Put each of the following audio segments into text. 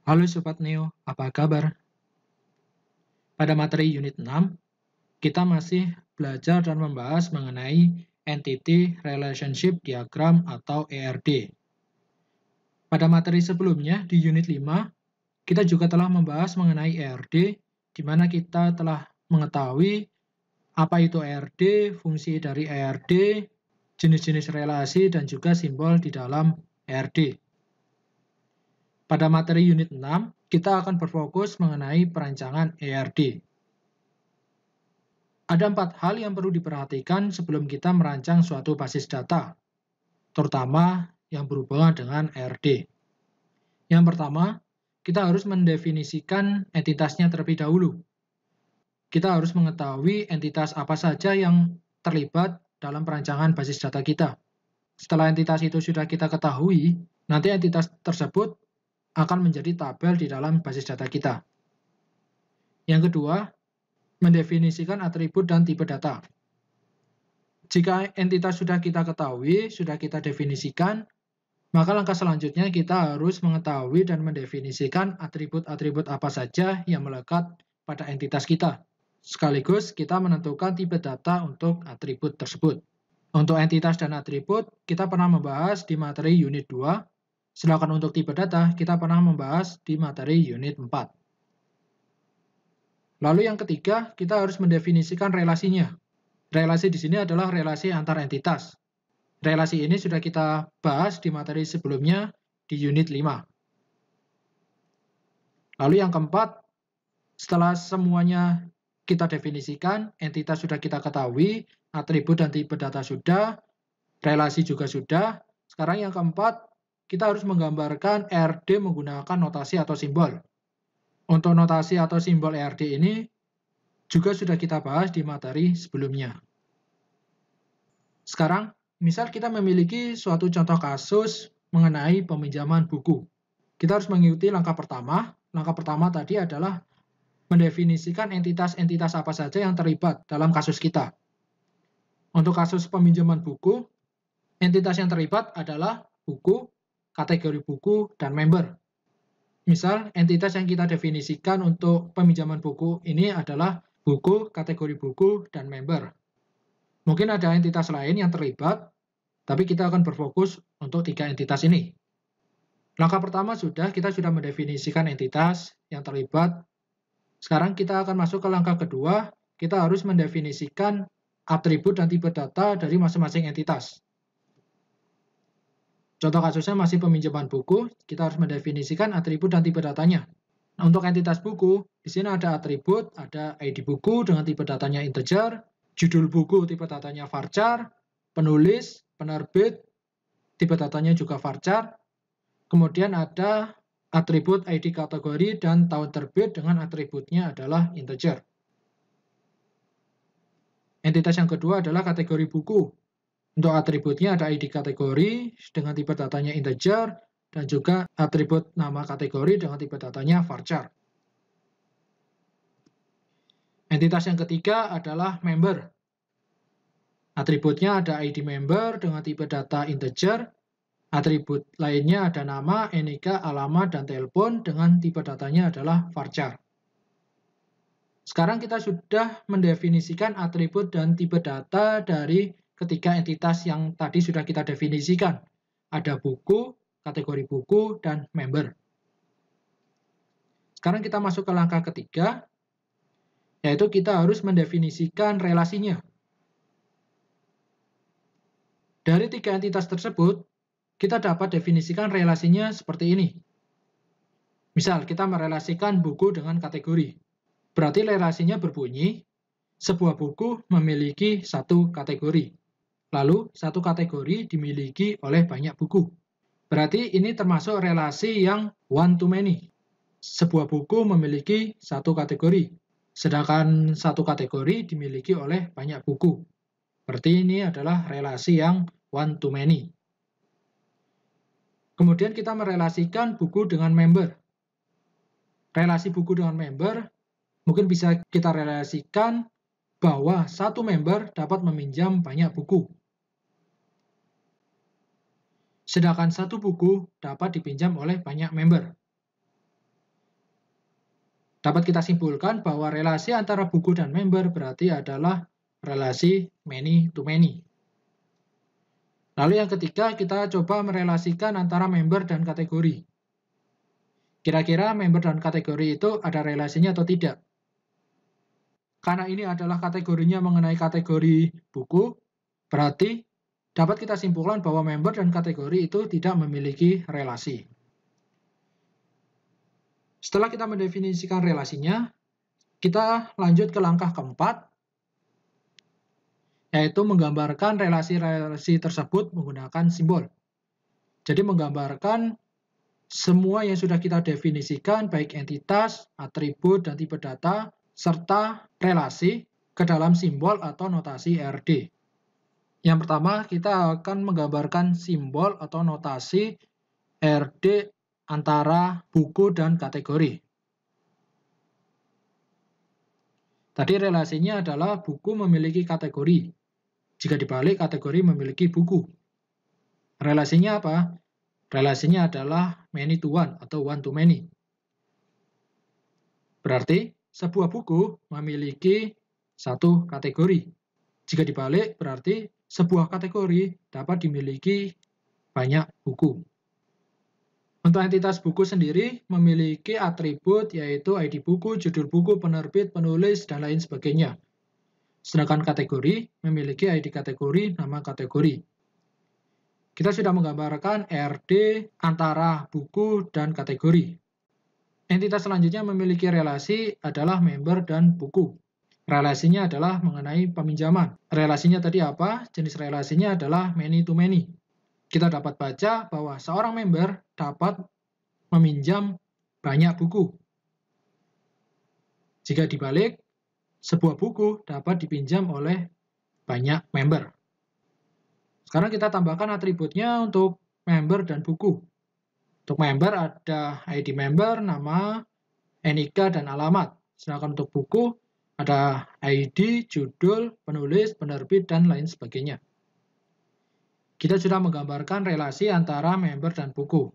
Halo Sobat Neo, apa kabar? Pada materi unit 6, kita masih belajar dan membahas mengenai Entity Relationship Diagram atau ERD. Pada materi sebelumnya, di unit 5, kita juga telah membahas mengenai ERD, di mana kita telah mengetahui apa itu ERD, fungsi dari ERD, jenis-jenis relasi, dan juga simbol di dalam ERD. Pada materi unit 6, kita akan berfokus mengenai perancangan ERD. Ada 4 hal yang perlu diperhatikan sebelum kita merancang suatu basis data, terutama yang berhubungan dengan ERD. Yang pertama, kita harus mendefinisikan entitasnya terlebih dahulu. Kita harus mengetahui entitas apa saja yang terlibat dalam perancangan basis data kita. Setelah entitas itu sudah kita ketahui, nanti entitas tersebut akan menjadi tabel di dalam basis data kita. Yang kedua, mendefinisikan atribut dan tipe data. Jika entitas sudah kita ketahui, sudah kita definisikan, maka langkah selanjutnya kita harus mengetahui dan mendefinisikan atribut-atribut apa saja yang melekat pada entitas kita. Sekaligus kita menentukan tipe data untuk atribut tersebut. Untuk entitas dan atribut, kita pernah membahas di materi unit 2, sedangkan untuk tipe data, kita pernah membahas di materi unit 4. Lalu yang ketiga, kita harus mendefinisikan relasinya. Relasi di sini adalah relasi antar entitas. Relasi ini sudah kita bahas di materi sebelumnya di unit 5. Lalu yang keempat, setelah semuanya kita definisikan, entitas sudah kita ketahui, atribut dan tipe data sudah, relasi juga sudah. Sekarang yang keempat, kita harus menggambarkan ERD menggunakan notasi atau simbol. Untuk notasi atau simbol ERD ini juga sudah kita bahas di materi sebelumnya. Sekarang, misal kita memiliki suatu contoh kasus mengenai peminjaman buku. Kita harus mengikuti langkah pertama. Langkah pertama tadi adalah mendefinisikan entitas-entitas apa saja yang terlibat dalam kasus kita. Untuk kasus peminjaman buku, entitas yang terlibat adalah buku, kategori buku, dan member. Misal, entitas yang kita definisikan untuk peminjaman buku ini adalah buku, kategori buku, dan member. Mungkin ada entitas lain yang terlibat, tapi kita akan berfokus untuk 3 entitas ini. Langkah pertama kita sudah mendefinisikan entitas yang terlibat. Sekarang kita akan masuk ke langkah kedua, kita harus mendefinisikan atribut dan tipe data dari masing-masing entitas. Contoh kasusnya masih peminjaman buku, kita harus mendefinisikan atribut dan tipe datanya. Untuk entitas buku, di sini ada atribut, ada ID buku dengan tipe datanya integer, judul buku tipe datanya varchar, penulis, penerbit, tipe datanya juga varchar, kemudian ada atribut ID kategori dan tahun terbit dengan atributnya adalah integer. Entitas yang kedua adalah kategori buku. Untuk atributnya ada ID kategori dengan tipe datanya integer dan juga atribut nama kategori dengan tipe datanya varchar. Entitas yang ketiga adalah member. Atributnya ada ID member dengan tipe data integer. Atribut lainnya ada nama, NIK, alamat, dan telepon dengan tipe datanya adalah varchar. Sekarang kita sudah mendefinisikan atribut dan tipe data dari ketiga entitas yang tadi sudah kita definisikan. Ada buku, kategori buku, dan member. Sekarang kita masuk ke langkah ketiga, yaitu kita harus mendefinisikan relasinya. Dari 3 entitas tersebut, kita dapat definisikan relasinya seperti ini. Misal, kita merelasikan buku dengan kategori. Berarti relasinya berbunyi, sebuah buku memiliki 1 kategori. Lalu, 1 kategori dimiliki oleh banyak buku. Berarti ini termasuk relasi yang one to many. Sebuah buku memiliki 1 kategori, sedangkan 1 kategori dimiliki oleh banyak buku. Berarti ini adalah relasi yang one to many. Kemudian kita merelasikan buku dengan member. Relasi buku dengan member mungkin bisa kita relasikan bahwa 1 member dapat meminjam banyak buku. Sedangkan 1 buku dapat dipinjam oleh banyak member. Dapat kita simpulkan bahwa relasi antara buku dan member berarti adalah relasi many to many. Lalu yang ketiga, kita coba merelasikan antara member dan kategori. Kira-kira member dan kategori itu ada relasinya atau tidak? Karena ini adalah kategorinya mengenai kategori buku, berarti dapat kita simpulkan bahwa member dan kategori itu tidak memiliki relasi. Setelah kita mendefinisikan relasinya, kita lanjut ke langkah keempat, yaitu menggambarkan relasi-relasi tersebut menggunakan simbol. Jadi menggambarkan semua yang sudah kita definisikan, baik entitas, atribut, dan tipe data, serta relasi ke dalam simbol atau notasi RD. Yang pertama, kita akan menggambarkan simbol atau notasi RD antara buku dan kategori. Tadi relasinya adalah buku memiliki kategori. Jika dibalik, kategori memiliki buku. Relasinya apa? Relasinya adalah many to one atau one to many. Berarti sebuah buku memiliki satu kategori. Jika dibalik, berarti sebuah kategori dapat dimiliki banyak buku. Untuk entitas buku sendiri memiliki atribut yaitu ID buku, judul buku, penerbit, penulis, dan lain sebagainya. Sedangkan kategori memiliki ID kategori, nama kategori. Kita sudah menggambarkan RD antara buku dan kategori. Entitas selanjutnya memiliki relasi adalah member dan buku. Relasinya adalah mengenai peminjaman. Relasinya tadi apa? Jenis relasinya adalah many to many. Kita dapat baca bahwa seorang member dapat meminjam banyak buku. Jika dibalik, sebuah buku dapat dipinjam oleh banyak member. Sekarang kita tambahkan atributnya untuk member dan buku. Untuk member ada ID member, nama, NIK, dan alamat. Sedangkan untuk buku ada ID, judul, penulis, penerbit, dan lain sebagainya. Kita sudah menggambarkan relasi antara member dan buku.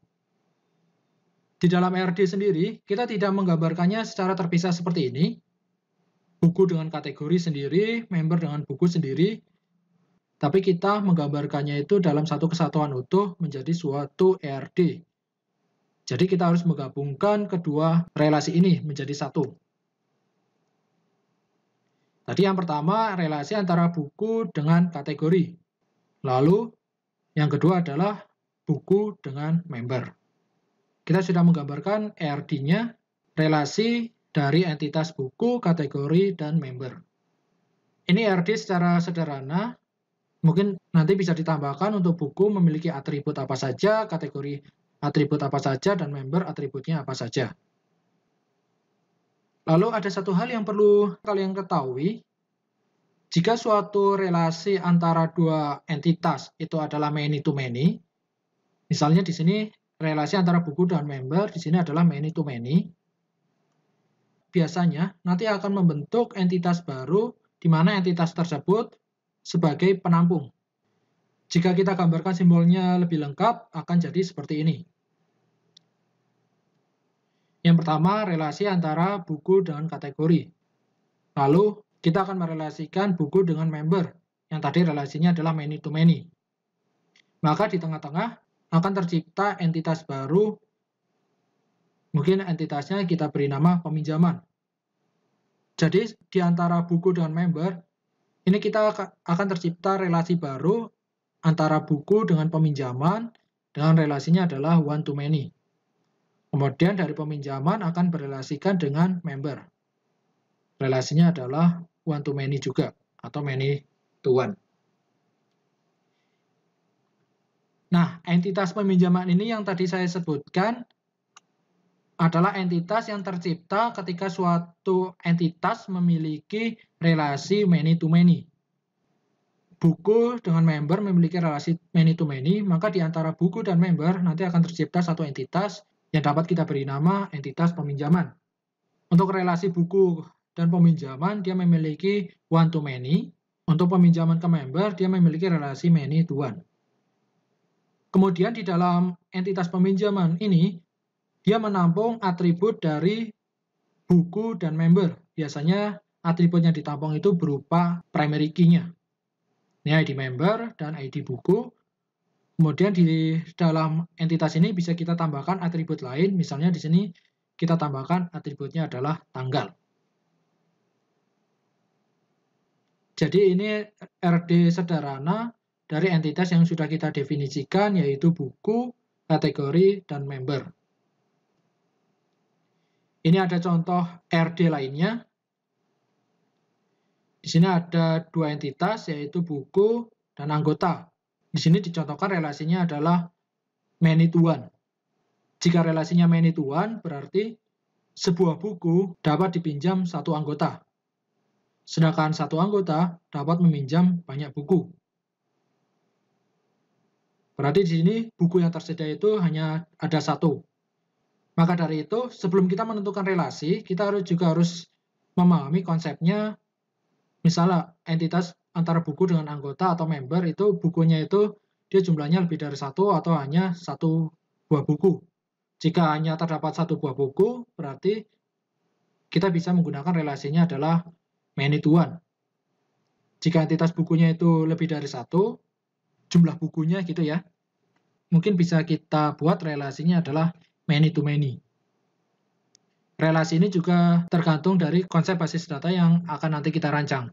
Di dalam RD sendiri, kita tidak menggambarkannya secara terpisah seperti ini. Buku dengan kategori sendiri, member dengan buku sendiri. Tapi kita menggambarkannya itu dalam satu kesatuan utuh menjadi suatu RD. Jadi kita harus menggabungkan kedua relasi ini menjadi satu. Tadi yang pertama relasi antara buku dengan kategori. Lalu yang kedua adalah buku dengan member. Kita sudah menggambarkan RD-nya, relasi dari entitas buku, kategori, dan member. Ini RD secara sederhana. Mungkin nanti bisa ditambahkan untuk buku memiliki atribut apa saja, kategori atribut apa saja, dan member atributnya apa saja. Lalu ada satu hal yang perlu kalian ketahui. Jika suatu relasi antara dua entitas itu adalah many to many, misalnya di sini relasi antara buku dan member, di sini adalah many to many, biasanya nanti akan membentuk entitas baru di mana entitas tersebut sebagai penampung. Jika kita gambarkan simbolnya lebih lengkap, akan jadi seperti ini. Yang pertama, relasi antara buku dengan kategori. Lalu, kita akan merelasikan buku dengan member, yang tadi relasinya adalah many to many. Maka di tengah-tengah akan tercipta entitas baru, mungkin entitasnya kita beri nama peminjaman. Jadi, di antara buku dan member, ini kita akan tercipta relasi baru antara buku dengan peminjaman, dengan relasinya adalah one to many. Kemudian dari peminjaman akan berelasikan dengan member. Relasinya adalah one to many juga, atau many to one. Nah, entitas peminjaman ini yang tadi saya sebutkan adalah entitas yang tercipta ketika suatu entitas memiliki relasi many to many. Buku dengan member memiliki relasi many to many, maka di antara buku dan member nanti akan tercipta satu entitas yang dapat kita beri nama entitas peminjaman. Untuk relasi buku dan peminjaman, dia memiliki one to many. Untuk peminjaman ke member, dia memiliki relasi many to one. Kemudian di dalam entitas peminjaman ini, dia menampung atribut dari buku dan member. Biasanya atribut yang ditampung itu berupa primary key-nya. Ini ID member dan ID buku. Kemudian di dalam entitas ini bisa kita tambahkan atribut lain. Misalnya di sini kita tambahkan atributnya adalah tanggal. Jadi ini RD sederhana dari entitas yang sudah kita definisikan, yaitu buku, kategori, dan member. Ini ada contoh RD lainnya. Di sini ada dua entitas, yaitu buku dan anggota. Di sini dicontohkan relasinya adalah many to one. Jika relasinya many to one, berarti sebuah buku dapat dipinjam satu anggota. Sedangkan satu anggota dapat meminjam banyak buku. Berarti di sini buku yang tersedia itu hanya ada satu. Maka dari itu, sebelum kita menentukan relasi, kita juga harus memahami konsepnya. Misalnya entitas antara buku dengan anggota atau member itu bukunya itu dia jumlahnya lebih dari satu atau hanya satu buah buku. Jika hanya terdapat satu buah buku, berarti kita bisa menggunakan relasinya adalah many to one. Jika entitas bukunya itu lebih dari satu, jumlah bukunya gitu ya, mungkin bisa kita buat relasinya adalah many to many. Relasi ini juga tergantung dari konsep basis data yang akan nanti kita rancang.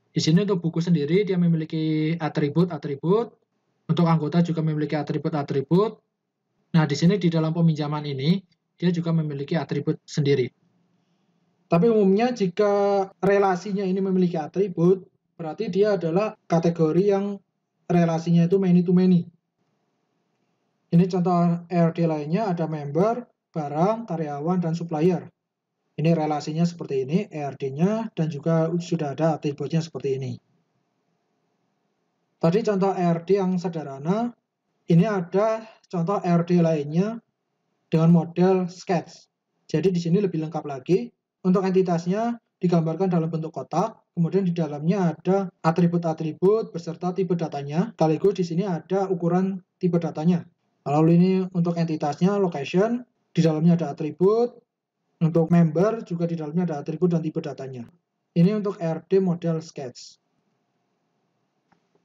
Di sini untuk buku sendiri dia memiliki atribut-atribut, untuk anggota juga memiliki atribut-atribut. Nah, di sini di dalam peminjaman ini dia juga memiliki atribut sendiri. Tapi umumnya jika relasinya ini memiliki atribut, berarti dia adalah kategori yang relasinya itu many to many. Ini contoh RD lainnya ada member, barang, karyawan, dan supplier. Ini relasinya seperti ini, ERD-nya, dan juga sudah ada atributnya seperti ini. Tadi contoh ERD yang sederhana, ini ada contoh ERD lainnya dengan model sketch. Jadi di sini lebih lengkap lagi. Untuk entitasnya digambarkan dalam bentuk kotak, kemudian di dalamnya ada atribut-atribut beserta tipe datanya, sekaligus di sini ada ukuran tipe datanya. Lalu ini untuk entitasnya, location, di dalamnya ada atribut, untuk member juga di dalamnya ada atribut dan tipe datanya. Ini untuk ERD model sketch.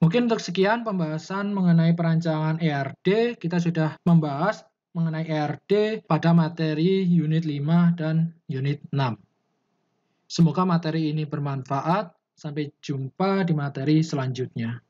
Mungkin untuk sekian pembahasan mengenai perancangan ERD, kita sudah membahas mengenai ERD pada materi unit 5 dan unit 6. Semoga materi ini bermanfaat. Sampai jumpa di materi selanjutnya.